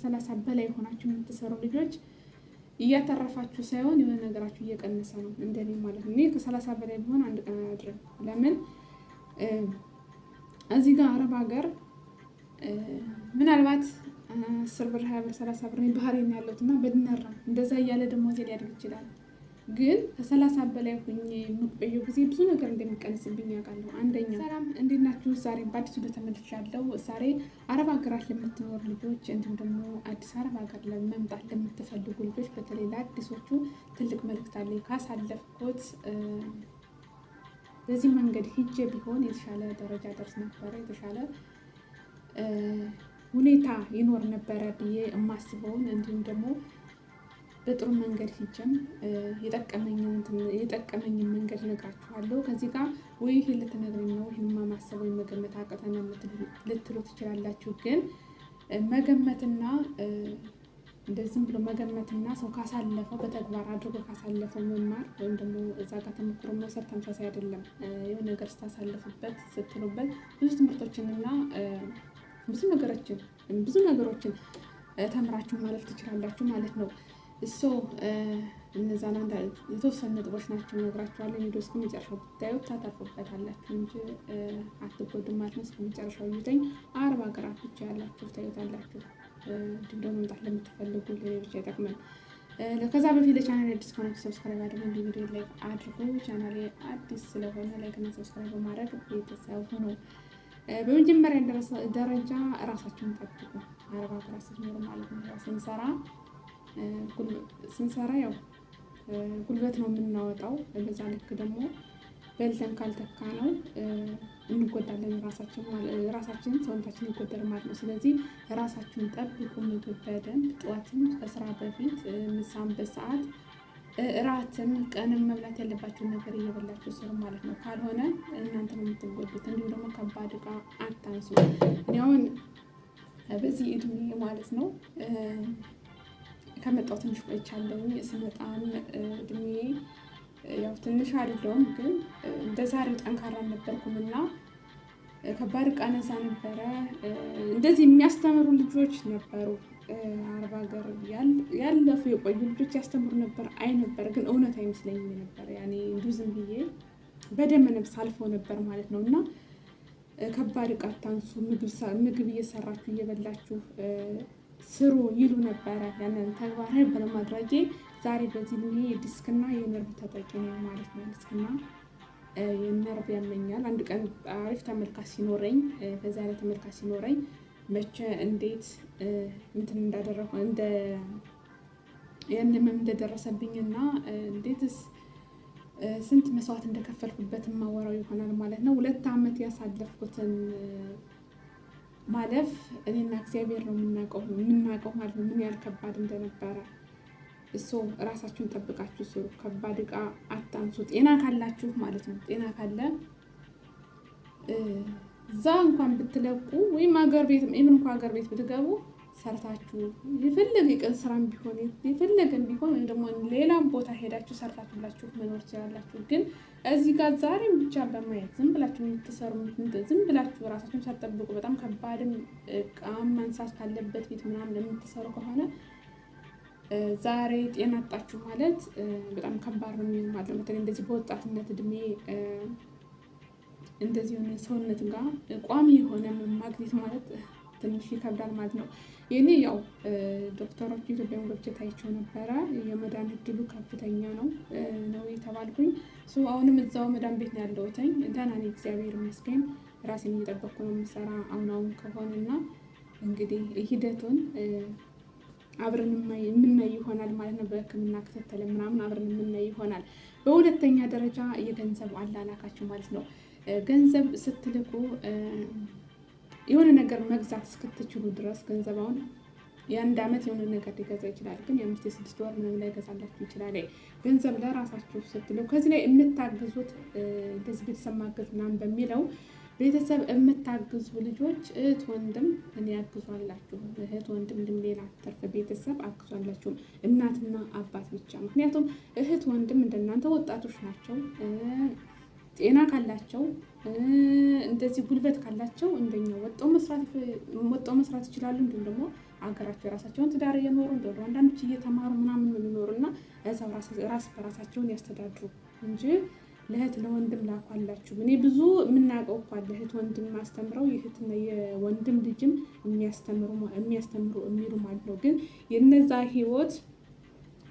30 በላይ ሆናችሁ የምትሰሩ ልጆች እያተረፋችሁ ሳይሆን የሆነ ነገራችሁ እየቀነሰ ነው እንደኔ ማለት ነው። እኔ ከ30 በላይ ቢሆን አንድ ቀን አድርም። ለምን እዚህ ጋር አረብ ሀገር ምናልባት 10 ብር 20 ብር 30 ብር ባህሪ ነው ያለውትና በድነራ እንደዛ እያለ ደግሞ ሊያድግ ይችላል። ግን ከ30 በላይ ሆኜ የምቆየው ጊዜ ብዙ ነገር እንደሚቀንስብኝ ያውቃለሁ። አንደኛ ሰላም እንዴት ናችሁ? ዛሬ በአዲስ ቪዲዮ ተመልሻለሁ። ዛሬ አረብ ሀገራት ለምትኖሩ ልጆች እንዲሁም ደግሞ አዲስ አረብ ሀገር ለመምጣት ለምትፈልጉ ልጆች በተለይ ለአዲሶቹ ትልቅ መልእክት አለኝ። ካሳለፍኩት በዚህ መንገድ ሂጄ ቢሆን የተሻለ ደረጃ ደርስ ነበረ፣ የተሻለ ሁኔታ ይኖር ነበረ ብዬ የማስበውን እንዲሁም ደግሞ በጥሩ መንገድ ሂጅም የጠቀመኝን መንገድ ነግራችኋለሁ። ከዚህ ጋር ወይ ይሄ ልትነግረኝ ነው ይሄንማ ማሰብ ወይ መገመት አቅተን ልትሉ ትችላላችሁ። ግን መገመትና እንደዚህም ብሎ መገመትና ሰው ካሳለፈው በተግባር አድርጎ ካሳለፈው መማር ወይም ደግሞ እዛ ጋር ተሞክሮ መውሰድ ተመሳሳይ አይደለም። የሆነ ነገር ስታሳልፉበት ስትሉበት ብዙ ትምህርቶችንና ብዙ ነገሮችን ተምራችሁ ማለፍ ትችላላችሁ ማለት ነው። እነዛን የተወሰኑ ነጥቦች ናቸው እነግራችኋለሁ። ቪዲዮ እስከ መጨረሻው ብታዩት ታተርፉበታላችሁ እንጂ አትጎዱም ማለት ነው። እስከ መጨረሻው ይዩትኝ። አረብ ሀገራት ብቻ ያላችሁ ታዩታላችሁ። እንዲሁም ደግሞ መምጣት ለምትፈልጉ ለሌሎች ይጠቅማል። ከዛ በፊት ለቻናሌ አዲስ ከሆናችሁ ሰብስክራይብ አድርጉ፣ ቪዲዮ ላይክ አድርጉ። ቻናሌ አዲስ ስለሆነ ላይክ እና ሰብስክራይብ በማድረግ ቤተሰብ ሁኑ። በመጀመሪያ ደረጃ ራሳችሁን ጠብቁ። አረብ ሀገራት ስትኖሩ ማለት ነው። ስንሰራ ያው ጉልበት ነው የምናወጣው። በዛ ልክ ደግሞ በልተን ካልተካ ነው እንጎዳለን። ራሳችን ሰውነታችን ይጎዳል ማለት ነው። ስለዚህ ራሳችሁን ጠብቁ። ምግብ በደንብ ጠዋትም ከስራ በፊት ምሳም በሰዓት እራትም ቀንም መብላት ያለባችሁን ነገር እየበላችሁ ስሩ ማለት ነው። ካልሆነ እናንተ ነው የምትጎዱት። እንዲሁም ደግሞ ከባድ ዕቃ አታንሱ። እኔ አሁን በዚህ እድሜ ማለት ነው ከመጣሁ ትንሽ ቆይቻለሁኝ። ስመጣም እድሜ ያው ትንሽ አይደለሁም፣ ግን እንደ ዛሬው ጠንካራ አልነበርኩም እና ከባድ ዕቃ ነዛ ነበረ። እንደዚህ የሚያስተምሩ ልጆች ነበሩ። አረብ ሀገር ያለፉ የቆዩ ልጆች ያስተምሩ ነበር ነበር፣ ግን እውነት አይመስለኝም ነበር። ያኔ እንዲሁ ዝም ብዬ በደመ ነፍስ አልፈው ነበር ማለት ነው። እና ከባድ ዕቃ አታንሱ፣ ምግብ እየሰራችሁ እየበላችሁ ስሩ ይሉ ነበረ። ያንን ተግባራዊ በማድረጌ ዛሬ በዚህ እድሜ የዲስክና የነርቭ ተጠቂ ነው ማለት ነው። ዲስክና የነርቭ ያመኛል። አንድ ቀን አሪፍ ተመልካች ሲኖረኝ በዛ ላይ ተመልካች ሲኖረኝ መቼ እንዴት እንትን እንዳደረኩ ያንንም እንደደረሰብኝና እንዴትስ ስንት መስዋዕት እንደከፈልኩበት ማወራው ይሆናል ማለት ነው። 2 ዓመት ያሳለፍኩትን ማለፍ እኔና እግዚአብሔር ነው የምናውቀው ማለት ነው፣ ምን ያህል ከባድ እንደነበረ። ራሳችሁን ጠብቃችሁ ስሩ። ከባድ ዕቃ አታንሱ። ጤና ካላችሁ ማለት ነው። ጤና ካለ እዛ እንኳን ብትለቁ ወይም ሀገር ቤት ብትገቡ ሰርታችሁ የፈለገ የቀን ስራም ቢሆን የፈለገን ቢሆን ወይም ደግሞ ሌላም ቦታ ሄዳችሁ ሰርታችሁ ብላችሁ መኖር ትችላላችሁ። ግን እዚህ ጋር ዛሬም ብቻ በማየት ዝም ብላችሁ የምትሰሩ ዝም ብላችሁ ራሳችሁን ሳትጠብቁ በጣም ከባድም ዕቃም ማንሳት ካለበት ቤት ምናምን ለምትሰሩ ከሆነ ዛሬ ጤና አጣችሁ ማለት በጣም ከባድ ነው የሚሆነው ማለት ነው። በተለይ እንደዚህ በወጣትነት እድሜ እንደዚህ የሆነ ሰውነት ጋር ቋሚ የሆነ ማግኘት ማለት ትንሽ ይከብዳል ማለት ነው። የኔ ያው ዶክተሮች ኢትዮጵያን ገብቼ ታይቸው ነበረ። የመዳን እድሉ ከፍተኛ ነው የተባልኩኝ። አሁንም እዛው መዳን ቤት ነው ያለሁትኝ። ደህና ነኝ እግዚአብሔር ይመስገን። ራሴን እየጠበቅኩ ነው የምሰራ አሁን ከሆነና እንግዲህ ሂደቱን አብረን የምናይ ይሆናል ማለት ነው። በሕክምና ክትትል ምናምን አብረን የምናይ ይሆናል። በሁለተኛ ደረጃ የገንዘብ አላላካችሁ ማለት ነው። ገንዘብ ስትልኩ የሆነ ነገር መግዛት እስክትችሉ ድረስ ገንዘብ አሁን የአንድ ዓመት የሆነ ነገር ሊገዛ ይችላል፣ ግን የ5 የ6 ወር ምናምን ላይ ገዛላችሁ ይችላል። ገንዘብ ለራሳችሁ ስትልኩ ከዚህ ላይ የምታግዙት እንደዚህ ቤተሰብ ማገዝ ምናምን በሚለው ቤተሰብ የምታግዙ ልጆች እህት ወንድም እኔ ያግዟላችሁ። እህት ወንድም ሌላ ተርፈ ቤተሰብ አግዟላችሁ፣ እናትና አባት ብቻ። ምክንያቱም እህት ወንድም እንደናንተ ወጣቶች ናቸው። ጤና ካላቸው እንደዚህ ጉልበት ካላቸው እንደኛ ወጣው መስራት ይችላሉ። እንዲሁም ደግሞ አገራቸው የራሳቸውን ትዳር እየኖሩ እንደው አንዳንዶች እየተማሩ ምናምን ነው የሚኖሩና እዛው ራስ በራሳቸውን ያስተዳድሩ እንጂ ለእህት ለወንድም ላኳላችሁ። እኔ ብዙ የምናውቀው እኮ አለ እህት ወንድም አስተምረው የእህትና የወንድም ልጅም የሚያስተምሩ የሚሉ ማለት ነው። ግን የነዛ ህይወት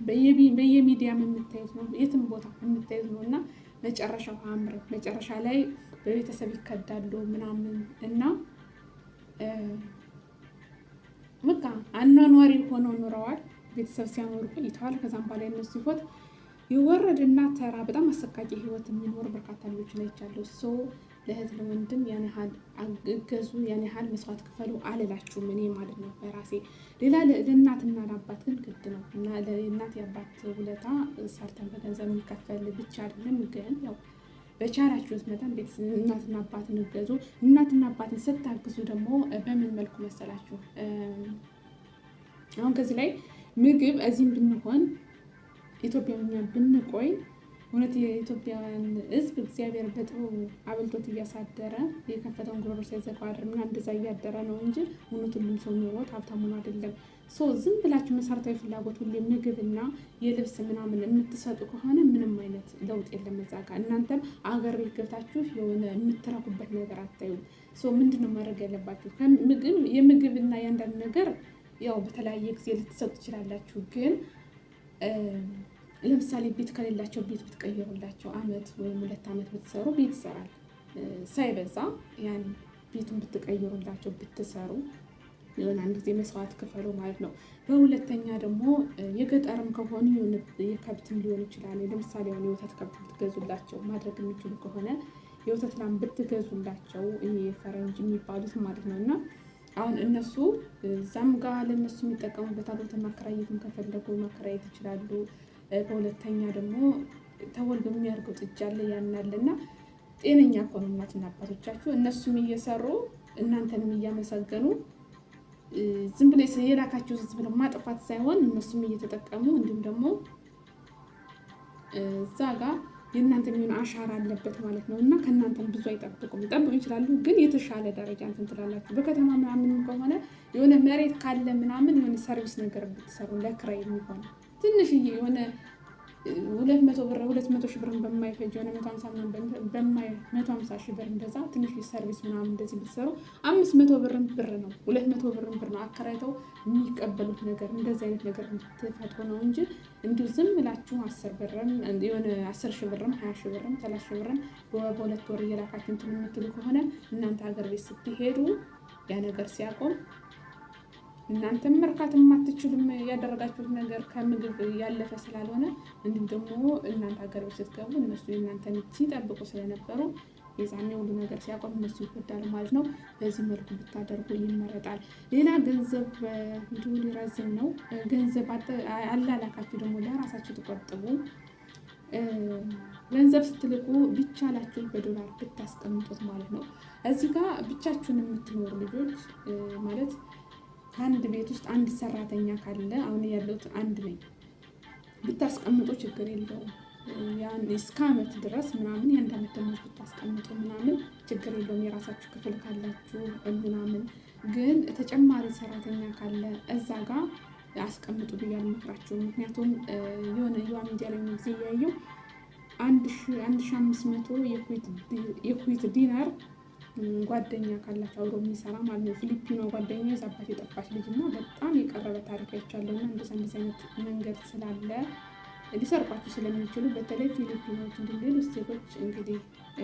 በየሚዲያም የምታዩት ነው፣ የትም ቦታ የምታዩት ነው እና መጨረሻው አያምርም። መጨረሻ ላይ በቤተሰብ ይከዳሉ ምናምን እና በቃ አኗኗሪ ሆነው ኖረዋል። ቤተሰብ ሲያኖሩ ቆይተዋል። ከዛም በኋላ እነሱ ህይወት የወረደና ተራ በጣም አሰቃቂ ህይወት የሚኖሩ በርካታ ልጆች ላይ ይቻላል። ሶ ለእህት ለወንድም ያን ያህል እገዙ፣ ያን ያህል መስዋዕት ክፈሉ አልላችሁም እኔ ማለት ነው በራሴ። ሌላ ለእናትና ለአባት ግን ግድ ነው እና ለእናት የአባት ውለታ ሰርተን በገንዘብ የሚከፈል ብቻ አይደለም። ግን ያው በቻላችሁት መጠን እናትና አባትን እገዙ። እናትና አባትን ስታግዙ ደግሞ በምን መልኩ መሰላችሁ? አሁን ከዚህ ላይ ምግብ እዚህም ብንሆን ኢትዮጵያኛ ብንቆይ እውነት የኢትዮጵያውያን ሕዝብ እግዚአብሔር በጥሩ አብልቶት እያሳደረ የከፈተውን ጉሮሮ ሳይዘጋው አድርምና እንደዛ እያደረ ነው እንጂ እውነት ሁሉም ሰው ኑሮት ሀብታሙን አይደለም። ዝም ብላችሁ መሰረታዊ ፍላጎት ሁሌ ምግብና የልብስ ምናምን የምትሰጡ ከሆነ ምንም አይነት ለውጥ የለም እዛ ጋር። እናንተም አገር ቤት ገብታችሁ የሆነ የምትረኩበት ነገር አታዩም። ምንድነው ማድረግ ያለባችሁ? የምግብና የአንዳንድ ነገር ያው በተለያየ ጊዜ ልትሰጡ ትችላላችሁ። ግን ለምሳሌ ቤት ከሌላቸው ቤት ብትቀይሩላቸው 1 ዓመት ወይም 2 ዓመት ብትሰሩ ቤት ይሰራል ሳይበዛ። ያን ቤቱን ብትቀይሩላቸው ብትሰሩ የሆነ አንድ ጊዜ መስዋዕት ክፈሉ ማለት ነው። በሁለተኛ ደግሞ የገጠርም ከሆኑ የከብትም ሊሆን ይችላል። ለምሳሌ አሁን የወተት ከብት ብትገዙላቸው ማድረግ የሚችሉ ከሆነ የወተት ላም ብትገዙላቸው ይሄ ፈረንጅ የሚባሉት ማለት ነው። እና አሁን እነሱ እዛም ጋር ለእነሱ የሚጠቀሙበት ቦታ ማከራየትም ከፈለጉ ማከራየት ይችላሉ። በሁለተኛ ደግሞ ተወልዶ የሚያደርገው ጥጃ አለ ያናለ እና ጤነኛ ከሆኑ እናትና አባቶቻችሁ እነሱም እየሰሩ እናንተንም እያመሰገኑ ዝም ብለ የላካችሁ ዝም ብለ ማጥፋት ሳይሆን እነሱም እየተጠቀሙ እንዲሁም ደግሞ እዛ ጋር የእናንተ የሚሆን አሻራ አለበት ማለት ነው። እና ከእናንተም ብዙ አይጠብቁም። ሊጠብቁ ይችላሉ፣ ግን የተሻለ ደረጃ እንትን ትላላችሁ። በከተማ ምናምን ከሆነ የሆነ መሬት ካለ ምናምን የሆነ ሰርቪስ ነገር ብትሰሩ ለክራይ የሚሆን ትንሽዬ የሆነ 200 ብር 200 ሺህ ብር በማይፈጅ የሆነ 150 ሺህ ብር እንደዛ ትንሽ ሰርቪስ ምናምን እንደዚህ ብትሰሩ 500 ብር ነው 200 ብር ነው አከራይተው የሚቀበሉት ነገር። እንደዚህ አይነት ነገር እንድትፈጥሩ ነው እንጂ እንዲሁ ዝም ብላችሁ 10 ብርም የሆነ 10 ሺህ ብርም 20 ሺህ ብርም 30 ሺህ ብርም በሁለት ወር እየላካችሁ እንትን የምትሉ ከሆነ እናንተ ሀገር ቤት ስትሄዱ ያ ነገር ሲያቆም እናንተም መርካት የማትችሉም ያደረጋችሁት ነገር ከምግብ ያለፈ ስላልሆነ እንዲሁም ደግሞ እናንተ ሀገር ቤት ስትገቡ እነሱ የእናንተን ሲጠብቁ ስለነበሩ የዛኔ ሁሉ ነገር ሲያቆም እነሱ ይጎዳሉ ማለት ነው። በዚህ መልኩ ብታደርጉ ይመረጣል። ሌላ ገንዘብ ቪዲዮ ሊረዝም ነው። ገንዘብ አላላካችሁ ደግሞ ለራሳችሁ ትቆጥቡ። ገንዘብ ስትልቁ ቢቻላችሁ በዶላር ብታስቀምጡት ማለት ነው። እዚህ ጋር ብቻችሁን የምትኖሩ ልጆች ማለት ከአንድ ቤት ውስጥ አንድ ሰራተኛ ካለ አሁን ያለሁት አንድ ነኝ ብታስቀምጡ ችግር የለውም። ያን እስከ ዓመት ድረስ ምናምን የአንድ ዓመት ደሞዝ ብታስቀምጡ ምናምን ችግር የለውም። የራሳችሁ ክፍል ካላችሁ ምናምን። ግን ተጨማሪ ሰራተኛ ካለ እዛ ጋር አስቀምጡ ብዬ አልመክራችሁም። ምክንያቱም የሆነ ዩዋ ሚዲያ ላይ ጊዜ እያየው 1500 የኩዌት ዲናር ጓደኛ ካላችሁ አብሮ የሚሰራ ማለት ነው። ፊሊፒኖ ጓደኛ የዛባት የጠፋች ልጅ እና በጣም የቀረበ ታሪክ አይቻለሁ። እና እንደዚህ አይነት መንገድ ስላለ ሊሰርቋችሁ ስለሚችሉ በተለይ ፊሊፒኖች እንዲሁም ሌሎች ሴቶች እንግዲህ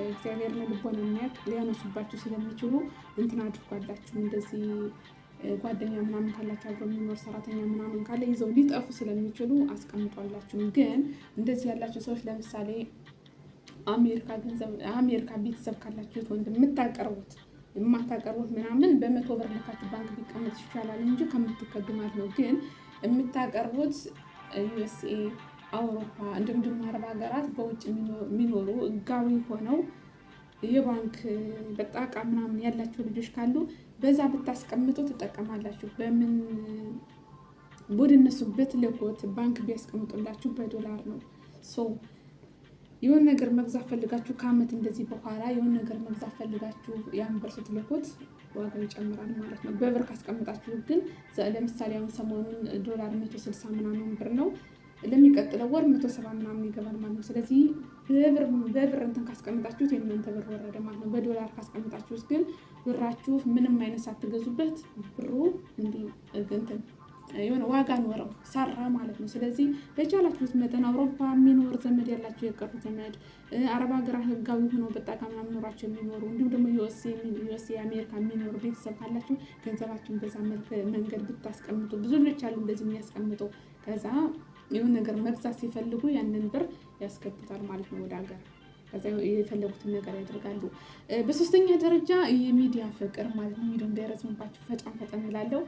እግዚአብሔርን ልቦና የሚያውቅ ሊያነሱባችሁ ስለሚችሉ እንትን አድርጓላችሁ። እንደዚህ ጓደኛ ምናምን ካላችሁ አብሮ የሚኖር ሰራተኛ ምናምን ካለ ይዘው ሊጠፉ ስለሚችሉ አስቀምጧላችሁ። ግን እንደዚህ ያላቸው ሰዎች ለምሳሌ አሜሪካ ቤተሰብ ካላችሁት ወንድም የማታቀርቡት ምናምን በ100 ብር ልካችሁ ባንክ ቢቀመጥ ይቻላል እንጂ ከምትከዱ ማለት ነው። ግን የምታቀርቡት ዩኤስኤ፣ አውሮፓ እንዲሁም ደግሞ አረብ ሀገራት በውጭ የሚኖሩ ህጋዊ ሆነው የባንክ በጣቃ ምናምን ያላቸው ልጆች ካሉ በዛ ብታስቀምጡ ትጠቀማላችሁ። በምን ወደ እነሱ ብትልኩት ባንክ ቢያስቀምጡላችሁ በዶላር ነው። የሆነ ነገር መግዛት ፈልጋችሁ ከዓመት እንደዚህ በኋላ የሆነ ነገር መግዛት ፈልጋችሁ ያን ብር ስትልኩት ዋጋው ይጨምራል ማለት ነው። በብር ካስቀምጣችሁ ግን ለምሳሌ አሁን ሰሞኑን ዶላር 160 ምናምን ብር ነው። ለሚቀጥለው ወር 170 ምናምን ይገባል ማለት ነው። ስለዚህ በብር እንትን ካስቀምጣችሁት የእናንተ ብር ወረደ ማለት ነው። በዶላር ካስቀምጣችሁት ግን ብራችሁ ምንም አይነት ሳትገዙበት ብሩ እንዲህ እንትን የሆነ ዋጋ ኖረው ሰራ ማለት ነው። ስለዚህ በቻላችሁት መጠን አውሮፓ የሚኖር ዘመድ ያላችሁ የቀሩ ዘመድ አረብ ሀገራት ህጋዊ ሆኖ በጣም ምናምን ኖራቸው የሚኖሩ እንዲሁም ደግሞ ዩኤስኤ አሜሪካ የሚኖሩ ቤተሰብ ካላችሁ ገንዘባችሁን በዛ መንገድ ብታስቀምጡ ብዙ ልጆች አሉ እንደዚህ የሚያስቀምጡ ከዛ የሆነ ነገር መግዛት ሲፈልጉ ያንን ብር ያስገቡታል ማለት ነው ወደ ሀገር። ከዛ የፈለጉትን ነገር ያደርጋሉ። በሶስተኛ ደረጃ የሚዲያ ፍቅር ማለት ነው። ቪዲዮ እንዳይረዝምባችሁ ፈጠን እላለሁ።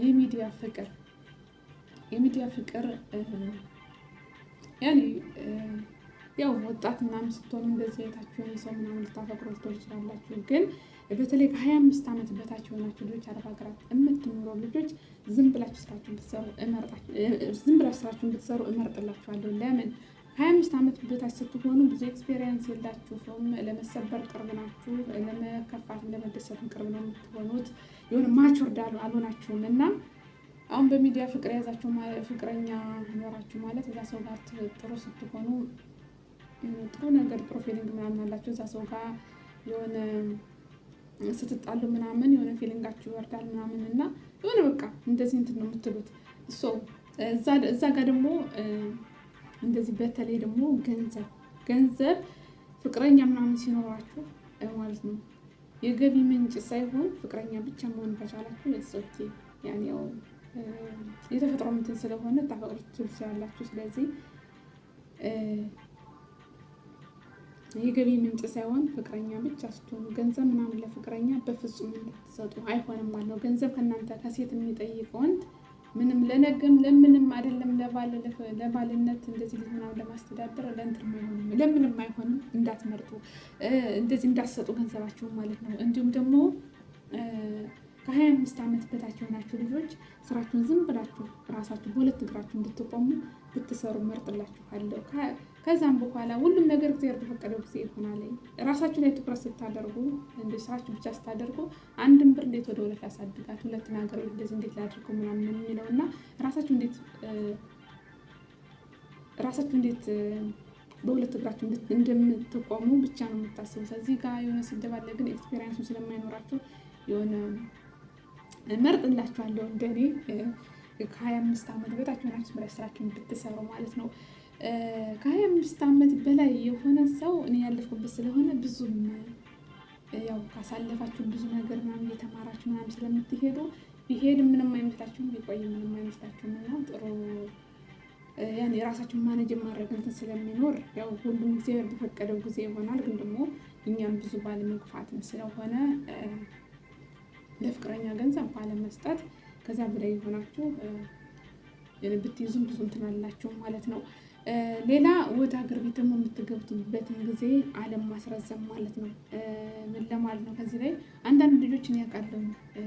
የሚዲያ ፍቅር ያኔ ያው ወጣት ምናምን ስትሆኑ እንደዚህ አይታችሁ ሰው ምናምን ልታፈቅሩ ትችላላችሁ። ግን በተለይ ከ25 ዓመት በታች የሆናችሁ ልጆች አረብ ሀገራት የምትኖሩ ልጆች ዝም ብላችሁ ስራችሁን ብትሰሩ እመርጥላችኋለሁ። ለምን 25 ዓመት በታች ስትሆኑ ብዙ ኤክስፔሪየንስ የላችሁም። ለመሰበር ቅርብ ናችሁ፣ ለመከፋት ለመደሰት ቅርብ ነው የምትሆኑት። የሆነ ማቹርድ አልሆናችሁም እና አሁን በሚዲያ ፍቅር የያዛችሁ ፍቅረኛ ኖራችሁ ማለት እዛ ሰው ጋር ጥሩ ስትሆኑ ጥሩ ነገር ጥሩ ፊሊንግ ምናምን አላችሁ እዛ ሰው ጋር የሆነ ስትጣሉ ምናምን የሆነ ፊሊንጋችሁ ይወርዳል ምናምን እና የሆነ በቃ እንደዚህ እንትን ነው የምትሉት። እዛ ጋር ደግሞ እንደዚህ በተለይ ደግሞ ገንዘብ ፍቅረኛ ምናምን ሲኖራችሁ ማለት ነው የገቢ ምንጭ ሳይሆን ፍቅረኛ ብቻ መሆን ከቻላችሁ ለሰውቴ ያን ያው የተፈጥሮ እንትን ስለሆነ ታፈቅሩት ትችላላችሁ። ስለዚህ የገቢ ምንጭ ሳይሆን ፍቅረኛ ብቻ ስትሆኑ ገንዘብ ምናምን ለፍቅረኛ በፍጹም እንድትሰጡ አይሆንም ማለት ነው። ገንዘብ ከእናንተ ከሴት የሚጠይቅ ወንድ ምንም ለነገም ለምንም አይደለም። ለባልነት እንደዚህ ልጅ ምናምን ለማስተዳደር ለምንም አይሆንም። እንዳትመርጡ እንደዚህ እንዳትሰጡ ገንዘባችሁን ማለት ነው። እንዲሁም ደግሞ ከ25 ዓመት በታች የሆናችሁ ልጆች ስራችሁን ዝም ብላችሁ ራሳችሁ በሁለት እግራችሁ እንድትቆሙ ብትሰሩ መርጥላችኋለሁ። ከዛም በኋላ ሁሉም ነገር እግዚአብሔር በፈቀደው ጊዜ ይሆናል። ራሳችሁ ላይ ትኩረት ስታደርጉ እንደ ስራችሁ ብቻ ስታደርጉ አንድም ብር እንዴት ወደ ሁለት ያሳድጋት ሁለት ነገር እንደዚህ እንዴት ላድርገው ምናምን የሚለውና ራሳችሁ እንዴት በሁለት እግራችሁ እንደምትቆሙ ብቻ ነው የምታስቡት። እዚህ ጋር የሆነ ሲደባለ ግን ኤክስፔሪየንሱ ስለማይኖራችሁ የሆነ መርጥላችኋለሁ እንደኔ ከ25 ዓመት በታች ሆናችሁ በላይ ስራችሁን ብትሰሩ ማለት ነው። ከ25 ዓመት በላይ የሆነ ሰው እኔ ያለፍኩበት ስለሆነ ብዙም ያው ካሳለፋችሁ ብዙ ነገር ምናምን እየተማራችሁ ምናምን ስለምትሄዱ ቢሄድ ምንም አይመስላችሁም፣ ቢቆይ ምንም አይመስላችሁም እና ጥሩ ያን የራሳችሁን ማኔጅ ማድረግ እንትን ስለሚኖር ያው ሁሉም ጊዜ በፈቀደው ጊዜ ይሆናል። ግን ደግሞ እኛም ብዙ ባለመግፋትም ስለሆነ ለፍቅረኛ ገንዘብ ባለመስጠት ከዛ በላይ የሆናችሁ ብትይዙም ብዙ እንትን አላችሁ ማለት ነው። ሌላ ወደ ሀገር ቤት ደግሞ የምትገብቱበትን ጊዜ አለም ማስረዘም ማለት ነው። ምን ለማለት ነው? ከዚህ ላይ አንዳንድ ልጆችን ያውቃለሁ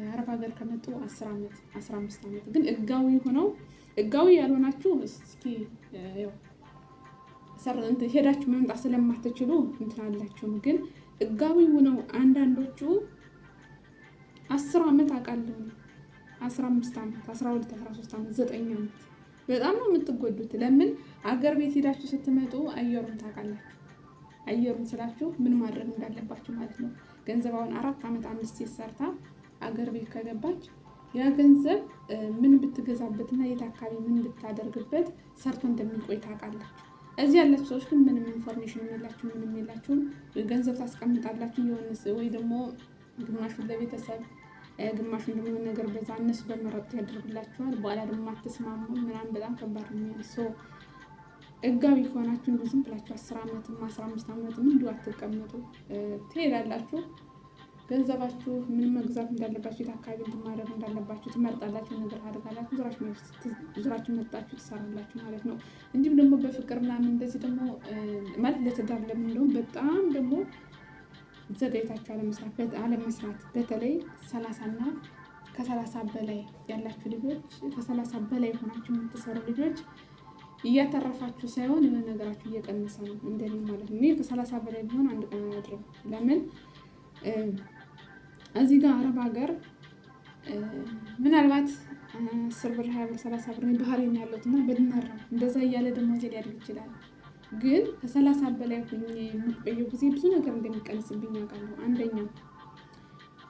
አረብ ሀገር ከመጡ 10 ዓመት 15 ዓመት ግን ህጋዊ ያልሆናችሁ እስኪ ያው ሄዳችሁ መምጣት ስለማትችሉ እንትን አላችሁም። ግን ህጋዊ ሆነው አንዳንዶቹ 10 ዓመት አውቃለሁ 15 ዓመት 12 13 ዓመት 9 ዓመት በጣም ነው የምትጎዱት። ለምን አገር ቤት ሄዳችሁ ስትመጡ አየሩን ታውቃላችሁ። አየሩን ስላችሁ ምን ማድረግ እንዳለባችሁ ማለት ነው። ገንዘባውን 4 ዓመት አንድ ሴት ሰርታ አገር ቤት ከገባች ያ ገንዘብ ምን ብትገዛበትና የት አካባቢ ምን ብታደርግበት ሰርቶ እንደሚቆይ ታውቃላችሁ። እዚህ ያላችሁ ሰዎች ግን ምንም ኢንፎርሜሽን የላችሁ፣ ምንም የላችሁም። ገንዘብ ታስቀምጣላችሁ ወይ ደግሞ ግማሹን ለቤተሰብ ግማሹን ደግሞ ነገር በዛ እነሱ በመረጡ ያደርግላችኋል። በኋላ ደግሞ አትስማሙ ምናምን በጣም ከባድ ነው የሚሆነው። ህጋዊ ከሆናችሁ ዝም ብላችሁ 10 ዓመትም 15 ዓመትም እንዲሁ አትቀመጡ። ትሄዳላችሁ። ገንዘባችሁ ምን መግዛት እንዳለባችሁ የት አካባቢ ማድረግ እንዳለባችሁ ትመርጣላችሁ። ነገር ታደርጋላችሁ። ዙራችሁ መጣችሁ ትሰራላችሁ ማለት ነው። እንዲሁም ደግሞ በፍቅር ምናምን እንደዚህ ደግሞ ማለት ለትዳር ለምን እንደውም በጣም ደግሞ ዘጋይታችሁ አለመስራት በተለይ 30 እና ከ30 በላይ ያላችሁ ልጆች ከ30 በላይ ሆናችሁ የምትሰሩ ልጆች እያተረፋችሁ ሳይሆን የሆነ ነገራችሁ እየቀነሰ ነው እንደኔ ማለት ነው። እኔ ከ30 በላይ ቢሆን አንድ ቀን አያድርም። ለምን እዚህ ጋር አረብ ሀገር ምናልባት 10 ብር 20 ብር 30 ብር ባህሬን ያለሁት እና በድናር ነው እንደዛ እያለ ደግሞ ሊያድግ ይችላል። ግን ከ30 በላይ ሆኜ የምቆየው ጊዜ ብዙ ነገር እንደሚቀንስብኝ አውቃለሁ። አንደኛው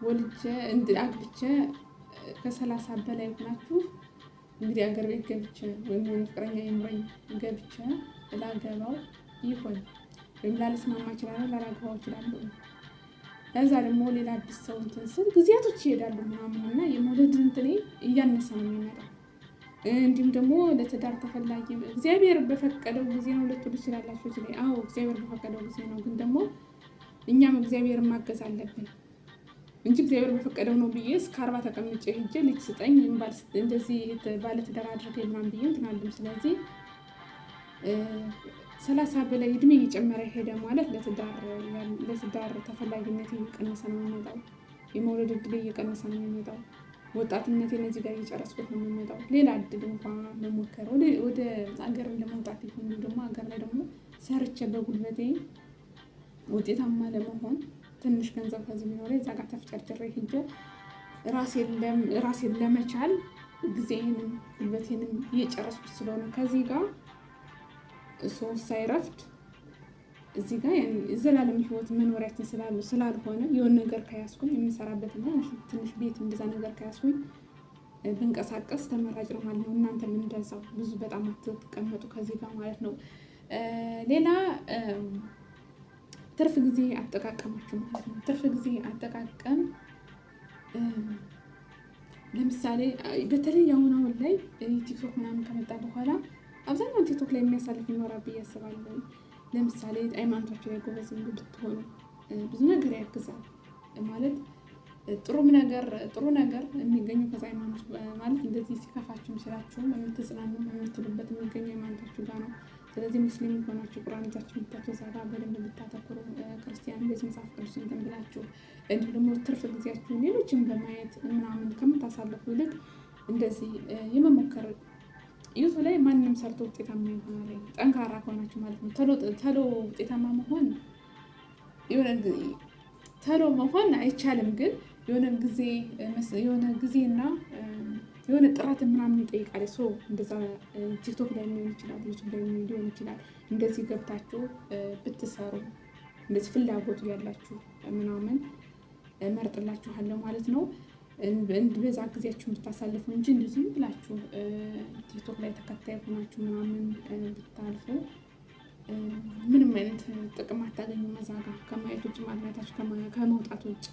ወልጄ አግብቼ ከ30 በላይ ሆናችሁ እንግዲህ አገር ቤት ገብቼ ወይም ፍቅረኛ ይኖረኝ ገብቼ ላገባው ይሆን ወይም ላልስማማ እችላለሁ፣ ላላገባው እችላለሁ። ከዛ ደግሞ ሌላ አዲስ ሰው እንትን ስል ጊዜያቶች ይሄዳሉ ምናምን እና የመውለድ እንትኔ እያነሰ ነው የሚመጣው። እንዲሁም ደግሞ ለትዳር ተፈላጊ እግዚአብሔር በፈቀደው ጊዜ ነው ልትሉ ትችላላችሁ እዚህ ላይ። አዎ እግዚአብሔር በፈቀደው ጊዜ ነው፣ ግን ደግሞ እኛም እግዚአብሔርን ማገዝ አለብን እንጂ እግዚአብሔር በፈቀደው ነው ብዬ እስከ 40 ተቀምጬ ሄጄ ልጅ ስጠኝ እንደዚህ ባለትዳር አድርገኝ ምናምን ብዬ እንትን አልልም። ስለዚህ 30 በላይ እድሜ እየጨመረ ሄደ ማለት ለትዳር ተፈላጊነት እየቀነሰ ነው የሚመጣው። የመውለድ እድል እየቀነሰ ነው የሚመጣው። ወጣትነቴን እዚህ ጋር እየጨረስኩት ነው የሚመጣው። ሌላ እድል እንኳን መሞከር ወደ ሀገር ለመውጣት ይሁን ደግሞ ሀገር ላይ ደግሞ ሰርቼ በጉልበቴ ውጤታማ ለመሆን ትንሽ ገንዘብ ከዚህ ቢኖረኝ እዛ ጋር ተፍጨርጭሬ ሄጄ ራሴን ለመቻል ጊዜዬንም ጉልበቴንም እየጨረስኩት ስለሆነ ከዚህ ጋር ሳይረፍድ እዚህ ጋር ዘላለም ህይወት መኖሪያችን ስላልሆነ የሆነ ነገር ከያዝኩኝ የምሰራበትና ትንሽ ቤት እንደዛ ነገር ከያዝኩኝ ብንቀሳቀስ ተመራጭ ነው ማለት ነው። እናንተም እንደዛው ብዙ በጣም አትቀመጡ ከዚህ ጋር ማለት ነው። ሌላ ትርፍ ጊዜ አጠቃቀማችሁ ማለት ነው። ትርፍ ጊዜ አጠቃቀም ለምሳሌ በተለይ አሁን ላይ ቲክቶክ ምናምን ከመጣ በኋላ አብዛኛውን ቲክቶክ ላይ የሚያሳልፍ ይኖራል ብዬ አስባለሁ። ለምሳሌ ሃይማኖታችሁ ላይ ጎበዝ ብትሆኑ ብዙ ነገር ያግዛል ማለት ጥሩ ነገር የሚገኘው ከዛ ሃይማኖት ማለት እንደዚህ ሲከፋችሁም ሲላችሁም የምትጽናኑ የምትሉበት የሚገኘው ሃይማኖታችሁ ጋር ነው። ስለዚህ ሙስሊም ሆናችሁ ቁርአን ይዛችሁ ብታችሁ እዛ ጋር በደንብ ብታተኩሩ፣ ክርስቲያን እንደዚህ መጽሐፍ ቅዱስ እንትን ብላችሁ እንዲሁም ደግሞ ትርፍ ጊዜያችሁን ሌሎችን በማየት ምናምን ከምታሳልፉ ይልቅ እንደዚህ የመሞከር ዩቱብ ላይ ማንም ሰርቶ ውጤታማ ይሆናል። ጠንካራ ከሆናችሁ ማለት ነው። ተሎ ውጤታማ መሆን ተሎ መሆን አይቻልም፣ ግን የሆነ ጊዜና የሆነ ጥራት ምናምን ይጠይቃል። እንደዛ ቲክቶክ ላይ ሊሆን ይችላል፣ ዩቱብ ላይ ሊሆን ይችላል። እንደዚህ ገብታችሁ ብትሰሩ እንደዚህ ፍላጎቱ ያላችሁ ምናምን መርጥላችኋለሁ ማለት ነው። በዛ ጊዜያችሁ ብታሳልፉ እንጂ እንደዚህ ብላችሁ ቲክቶክ ላይ ተከታይ ሆናችሁ ምናምን ብታልፉ ምንም አይነት ጥቅም አታገኙም። መዛጋ ከማየት ውጭ ማግኘታችሁ ከመውጣት ውጭ።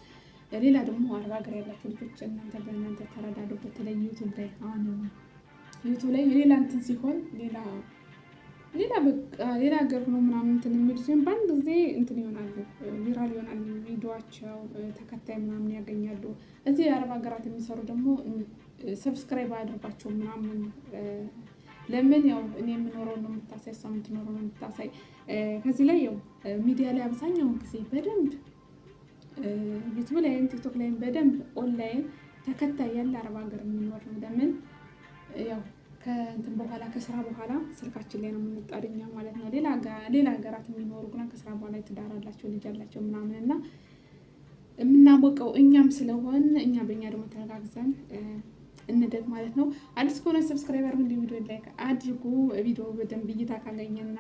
ሌላ ደግሞ አረብ ሀገር ያላችሁ ልጆች እናንተ በእናንተ ተረዳዱ። በተለይ ዩቱብ ላይ አሁን ዩቱብ ላይ ሌላ እንትን ሲሆን ሌላ ሀገር ሆኖ ምናምን እንትን የሚሉ ሲሆን በአንድ ጊዜ እንትን ይሆናሉ፣ ቪራል ይሆናሉ፣ ቪዲዮቸው ተከታይ ምናምን ያገኛሉ። እዚህ የአረብ ሀገራት የሚሰሩ ደግሞ ሰብስክራይብ አያደርጓቸው ምናምን። ለምን ያው እኔ የምኖረው ነው የምታሳይ፣ እሷ የምትኖረው ነው የምታሳይ። ከዚህ ላይ ያው ሚዲያ ላይ አብዛኛውን ጊዜ በደንብ ዩቱብ ላይም ቲክቶክ ላይም በደንብ ኦንላይን ተከታይ ያለ አረብ ሀገር የሚኖር ነው። ለምን ያው ከእንትን በኋላ ከስራ በኋላ ስልካችን ላይ ነው የምንጣደኛ ማለት ነው። ሌላ ሀገራት የሚኖሩ ግን ከስራ በኋላ ትዳር አላቸው ልጅ አላቸው ምናምን እና የምናሞቀው እኛም ስለሆን እኛ በእኛ ደግሞ ተረጋግዘን እንደግ ማለት ነው። አዲስ ከሆነ ሰብስክራይብ አድርጉ፣ ቪዲዮ ላይክ አድርጉ። ቪዲዮ በደንብ እይታ ካገኘና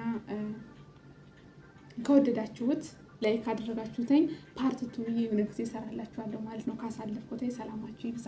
ከወደዳችሁት ላይክ አደረጋችሁትኝ ፓርት 2 የሆነ ጊዜ እሰራላችኋለሁ ማለት ነው። ካሳለፍኩት ሰላማችሁ ይብዛ።